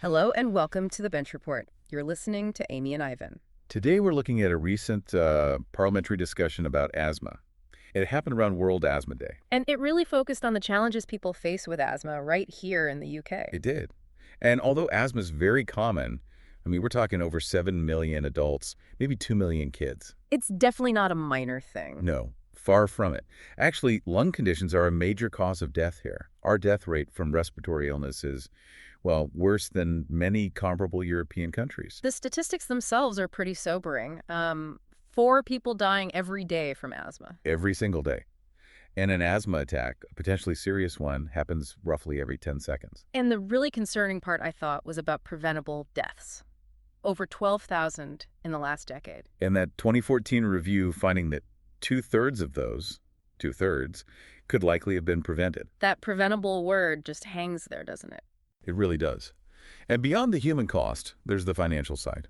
Hello and welcome to the Bench Report. You're listening to Amy and Ivan. Today we're looking at a recent parliamentary discussion about asthma. It happened around World Asthma Day. And it really focused on the challenges people face with asthma right here in the UK. It did. And although asthma is very common, we're talking over 7 million adults, maybe 2 million kids. It's definitely not a minor thing. No, far from it. Actually, lung conditions are a major cause of death here. Our death rate from respiratory illness is, well, worse than many comparable European countries. The statistics themselves are pretty sobering. 4 people dying every day from asthma. Every single day. And an asthma attack, a potentially serious one, happens roughly every 10 seconds. And the really concerning part, I thought, was about preventable deaths. Over 12,000 in the last decade. And that 2014 review finding that two-thirds of those, could likely have been prevented. That preventable word just hangs there, doesn't it? It really does. And beyond the human cost, there's the financial side.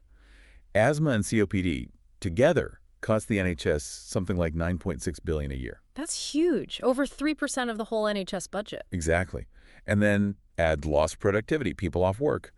Asthma and COPD together cost the NHS something like $9.6 billion a year. That's huge. Over 3% of the whole NHS budget. Exactly. And then add lost productivity, people off work.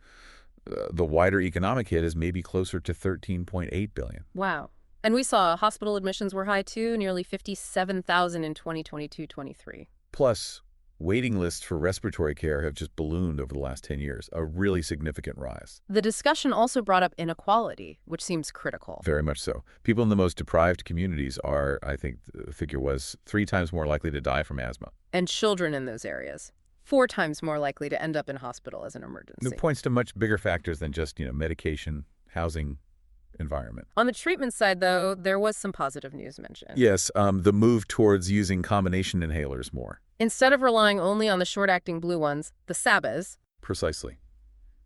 The wider economic hit is maybe closer to $13.8 billion. Wow. And we saw hospital admissions were high too, nearly 57,000 in 2022-23. Plus, waiting lists for respiratory care have just ballooned over the last 10 years, a really significant rise. The discussion also brought up inequality, which seems critical. Very much so. People in the most deprived communities are, I think the figure was, 3 times more likely to die from asthma. And children in those areas, 4 times more likely to end up in hospital as an emergency. It points to much bigger factors than just, medication, housing, environment. On the treatment side, though, there was some positive news mentioned. Yes, the move towards using combination inhalers more. Instead of relying only on the short-acting blue ones, the SABAs. Precisely.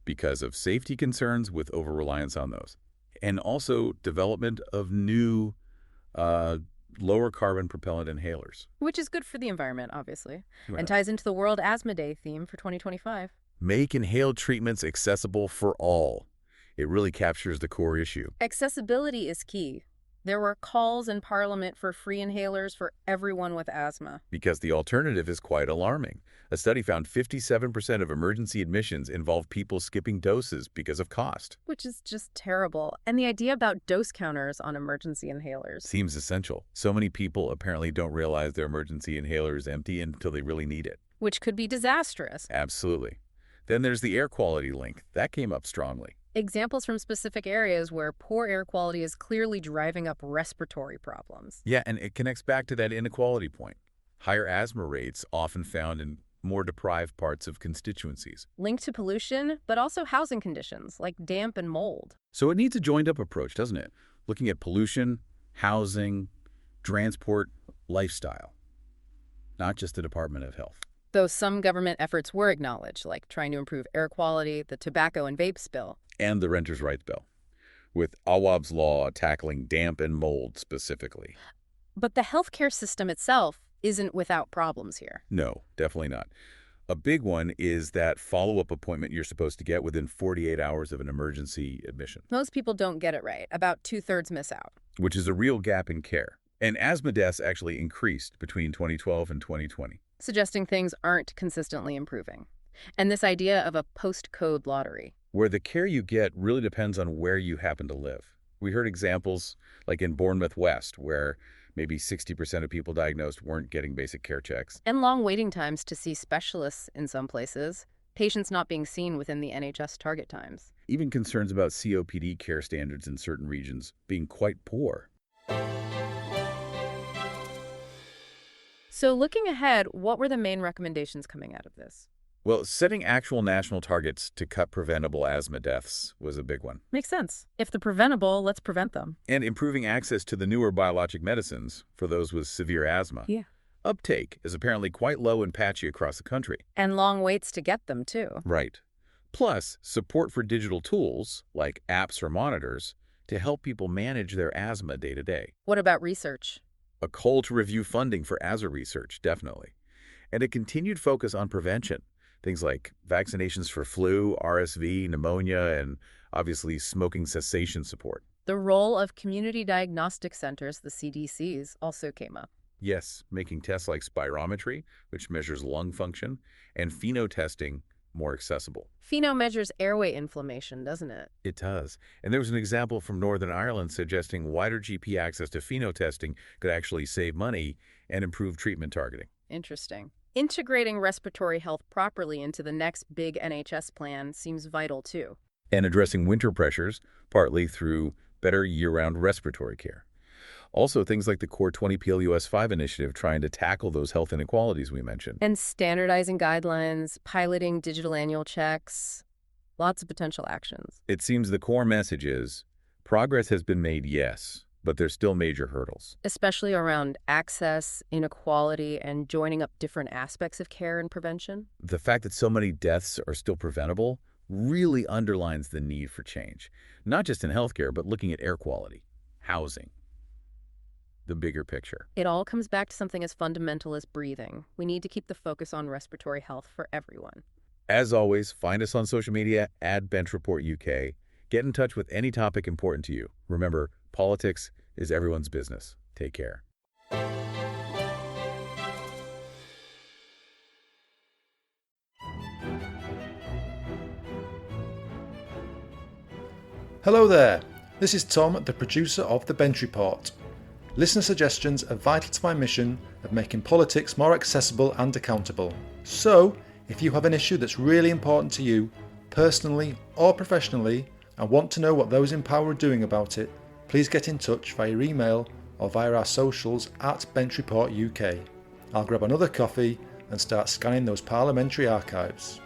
Because of safety concerns with over-reliance on those. And also development of new lower carbon propellant inhalers. Which is good for the environment, obviously, Right. and ties into the World Asthma Day theme for 2025. Make inhaled treatments accessible for all. It really captures the core issue. Accessibility is key. There were calls in Parliament for free inhalers for everyone with asthma. Because the alternative is quite alarming. A study found 57% of emergency admissions involve people skipping doses because of cost. Which is just terrible. And the idea about dose counters on emergency inhalers. Seems essential. So many people apparently don't realize their emergency inhaler is empty until they really need it. Which could be disastrous. Absolutely. Then there's the air quality link. That came up strongly. Examples from specific areas where poor air quality is clearly driving up respiratory problems. Yeah, and it connects back to that inequality point. Higher asthma rates often found in more deprived parts of constituencies. Linked to pollution, but also housing conditions like damp and mold. So it needs a joined-up approach, doesn't it? Looking at pollution, housing, transport, lifestyle. Not just the Department of Health. Though some government efforts were acknowledged, like trying to improve air quality, the tobacco and vape spill. And the Renters' Rights Bill, with Awab's law tackling damp and mold specifically. But the healthcare system itself isn't without problems here. No, definitely not. A big one is that follow-up appointment you're supposed to get within 48 hours of an emergency admission. Most people don't get it right. About 2/3 miss out. Which is a real gap in care. And asthma deaths actually increased between 2012 and 2020. Suggesting things aren't consistently improving. And this idea of a postcode lottery. Where the care you get really depends on where you happen to live. We heard examples like in Bournemouth West, where maybe 60% of people diagnosed weren't getting basic care checks. And long waiting times to see specialists in some places. Patients not being seen within the NHS target times. Even concerns about COPD care standards in certain regions being quite poor. So looking ahead, what were the main recommendations coming out of this? Well, setting actual national targets to cut preventable asthma deaths was a big one. Makes sense. If they're preventable, let's prevent them. And improving access to the newer biologic medicines for those with severe asthma. Yeah. Uptake is apparently quite low and patchy across the country. And long waits to get them, too. Right. Plus, support for digital tools, like apps or monitors, to help people manage their asthma day to day. What about research? A call to review funding for asthma research, definitely. And a continued focus on prevention. Things like vaccinations for flu, RSV, pneumonia, and obviously smoking cessation support. The role of community diagnostic centers, the CDCs, also came up. Yes, making tests like spirometry, which measures lung function, and FeNO testing, more accessible. FeNO measures airway inflammation, doesn't it? It does. And there was an example from Northern Ireland suggesting wider GP access to FeNO testing could actually save money and improve treatment targeting. Interesting. Integrating respiratory health properly into the next big NHS plan seems vital, too. And addressing winter pressures, partly through better year-round respiratory care. Also, things like the Core 20 PLUS5 initiative trying to tackle those health inequalities we mentioned. And standardizing guidelines, piloting digital annual checks, lots of potential actions. It seems the core message is progress has been made, yes, but there's still major hurdles. Especially around access, inequality, and joining up different aspects of care and prevention. The fact that so many deaths are still preventable really underlines the need for change, not just in healthcare, but looking at air quality, housing, the bigger picture. It all comes back to something as fundamental as breathing. We need to keep the focus on respiratory health for everyone. As always, find us on social media at Bench Report UK. Get in touch with any topic important to you. Remember, politics is everyone's business. Take care. Hello there, this is Tom, the producer of The Bench Report. Listener suggestions are vital to my mission of making politics more accessible and accountable. So, if you have an issue that's really important to you, personally or professionally, and want to know what those in power are doing about it, please get in touch via email or via our socials at Bench Report UK. I'll grab another coffee and start scanning those parliamentary archives.